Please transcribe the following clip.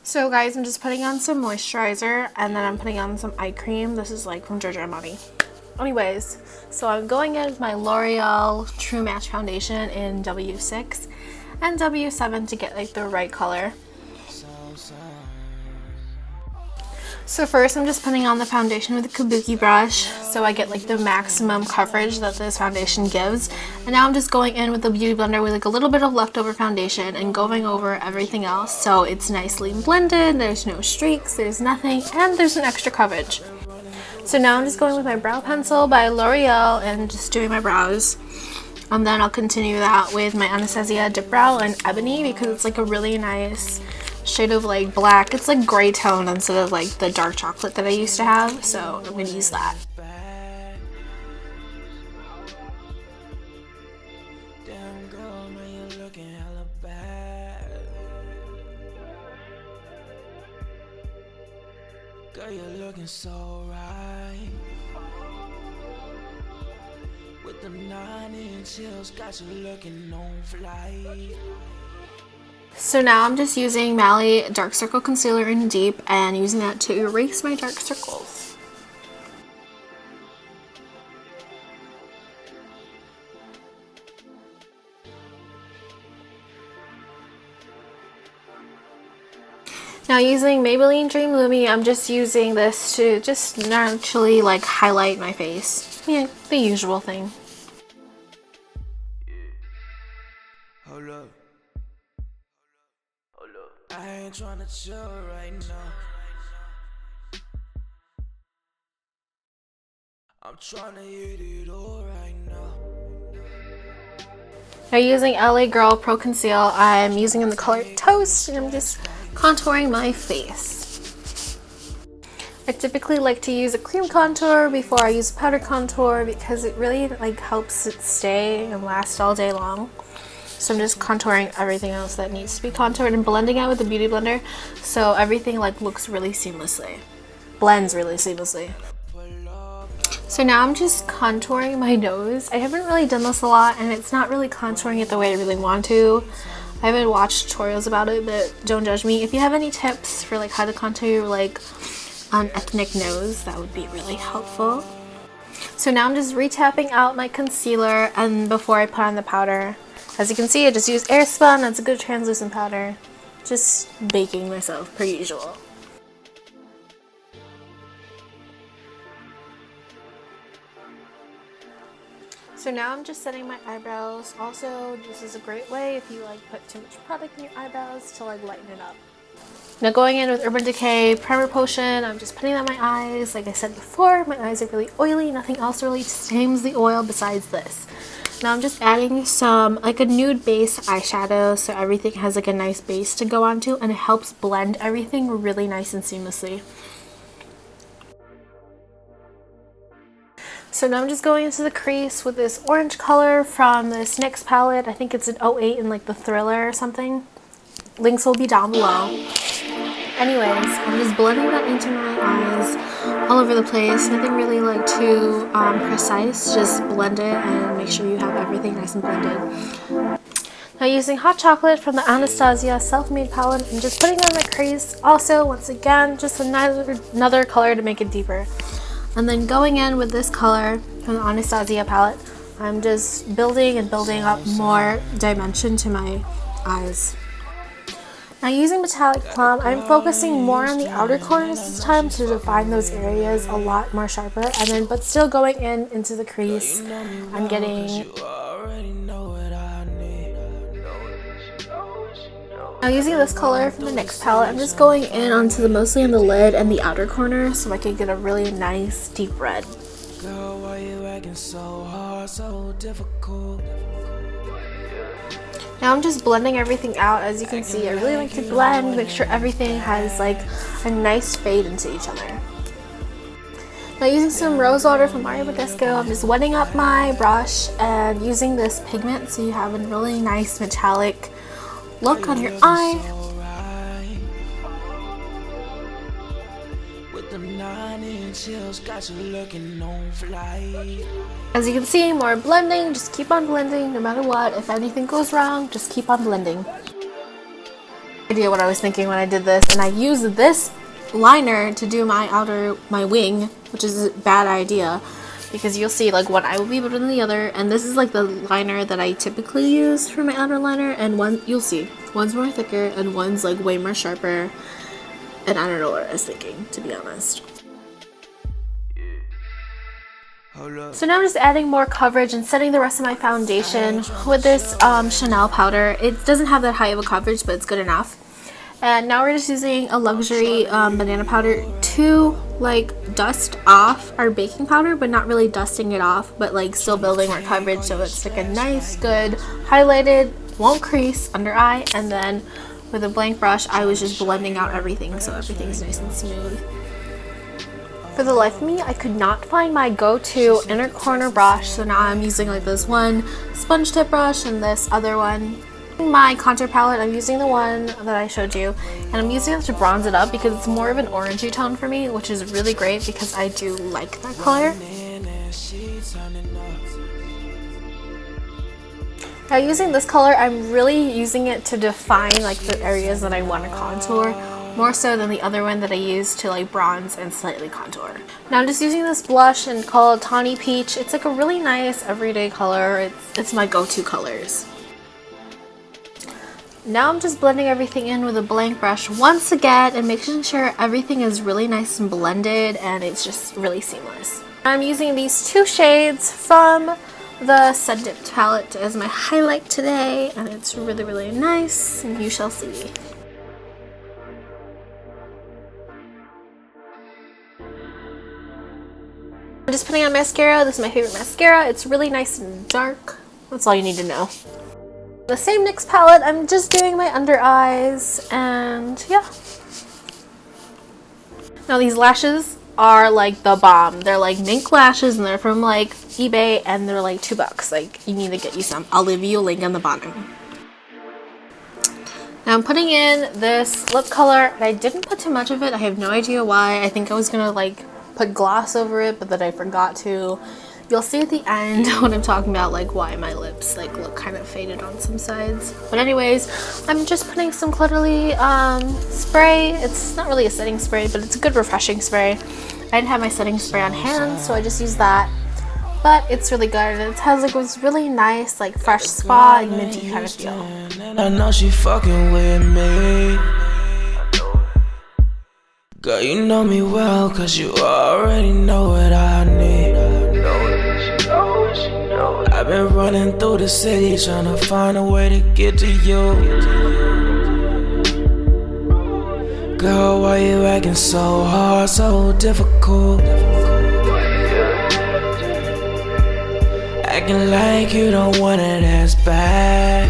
So guys, I'm just putting on some moisturizer and then I'm putting on some eye cream. This is like from Giorgio Armani. Anyways, so I'm going in with my L'Oreal True Match Foundation in W6 and W7 to get like the right color. So first I'm just putting on the foundation with a kabuki brush so I get like the maximum coverage that this foundation gives. And now I'm just going in with the beauty blender with like a little bit of leftover foundation and going over everything else so it's nicely blended, there's no streaks, there's nothing, and there's an extra coverage. So now I'm just going with my brow pencil by L'Oreal and just doing my brows. And then I'll continue that with my Anastasia Dip Brow in Ebony because it's like a really nice shade of like black. It's like gray tone instead of like the dark chocolate that I used to have, so I'm gonna use that. Girl, you're looking so right. With them 9-inch heels, got you looking on flight. So now I'm just using Mally Dark Circle Concealer in Deep and using that to erase my dark circles. Now using Maybelline Dream Lumi, I'm just using this to just naturally like highlight my face. Yeah, the usual thing. Hold up. I ain't trying to chill right now. I'm trying to hit it all right now. Now using LA Girl Pro Conceal, I'm using in the color Toast and I'm just contouring my face. I typically like to use a cream contour before I use powder contour because it really like helps it stay and last all day long. So I'm just contouring everything else that needs to be contoured and blending out with the beauty blender so everything like looks really seamlessly, blends really seamlessly. So now I'm just contouring my nose. I haven't really done this a lot and it's not really contouring it the way I really want to. I haven't watched tutorials about it, but don't judge me. If you have any tips for like how to contour like an ethnic nose, that would be really helpful. So now I'm just retapping out my concealer and before I put on the powder. As you can see, I just used Airspun. That's a good translucent powder. Just baking myself per usual. So now I'm just setting my eyebrows. Also, this is a great way if you like put too much product in your eyebrows to like lighten it up. Now going in with Urban Decay Primer Potion, I'm just putting that on my eyes. Like I said before, my eyes are really oily. Nothing else really tames the oil besides this. Now I'm just adding some like a nude base eyeshadow so everything has like a nice base to go onto and it helps blend everything really nice and seamlessly. So now I'm just going into the crease with this orange color from this NYX palette. I think it's an 08 in like the Thriller or something. Links will be down below. Anyways, I'm just blending that into my eyes all over the place. Nothing really like too precise. Just blend it and make sure you have everything nice and blended. Now using Hot Chocolate from the Anastasia Self Made palette, I'm just putting on my crease. Also, once again, just another color to make it deeper. And then going in with this color from the Anastasia palette, I'm just building and building up more dimension to my eyes. Now using Metallic Plum, I'm focusing more on the outer corners this time to define those areas a lot more sharper, and then but still going into the crease. I'm getting. Now using this color from the NYX palette, I'm just going in onto mostly on the lid and the outer corner so I can get a really nice deep red. Girl, why you acting so hard, so difficult? Now I'm just blending everything out. As you can see, I really like to blend, make sure everything has like a nice fade into each other. Now using some rose water from Mario Badescu, I'm just wetting up my brush and using this pigment so you have a really nice metallic look on your eye. As you can see, more blending, just keep on blending no matter what. If anything goes wrong, just keep on blending. Idea what I was thinking when I did this, and I used this liner to do my wing, which is a bad idea because you'll see like one eye will be better than the other, and this is like the liner that I typically use for my outer liner, and one you'll see one's more thicker and one's like way more sharper, and I don't know what I was thinking, to be honest. So now I'm just adding more coverage and setting the rest of my foundation with this Chanel powder. It doesn't have that high of a coverage, but it's good enough. And now we're just using a luxury banana powder to like dust off our baking powder, but not really dusting it off, but like still building more coverage, so it's like a nice, good, highlighted, won't crease under eye. And then with a blank brush, I was just blending out everything so everything's nice and smooth. For the life of me, I could not find my go-to inner corner brush, so now I'm using like this one sponge tip brush and this other one. My contour palette, I'm using the one that I showed you, and I'm using it to bronze it up because it's more of an orangey tone for me, which is really great because I do like that color. Now using this color, I'm really using it to define like the areas that I want to contour, more so than the other one that I used to like bronze and slightly contour. Now I'm just using this blush and called Tawny Peach. It's like a really nice everyday color. It's my go-to colors. Now I'm just blending everything in with a blank brush once again and making sure everything is really nice and blended and it's just really seamless. I'm using these two shades from the Sun Dipped palette as my highlight today, and it's really, really nice, and you shall see. I'm just putting on mascara. This is my favorite mascara. It's really nice and dark. That's all you need to know. The same NYX palette, I'm just doing my under eyes, and yeah. Now these lashes are like the bomb. They're like mink lashes, and they're from like eBay, and they're like $2. Like, you need to get you some. I'll leave you a link on the bottom. Now I'm putting in this lip color, and I didn't put too much of it. I have no idea why. I think I was gonna like put gloss over it, but then I forgot to. You'll see at the end when I'm talking about like why my lips like look kind of faded on some sides. But anyways, I'm just putting some Caudalie spray. It's not really a setting spray, but it's a good refreshing spray. I didn't have my setting spray on hand, so I just used that. But it's really good, and it has like this really nice like fresh spa and minty kind of feel. I know she fucking with me. Girl, you know me well, cause you already know what I need. I've been running through the city trying to find a way to get to you. Girl, why you acting so hard, so difficult? Acting like you don't want it as bad.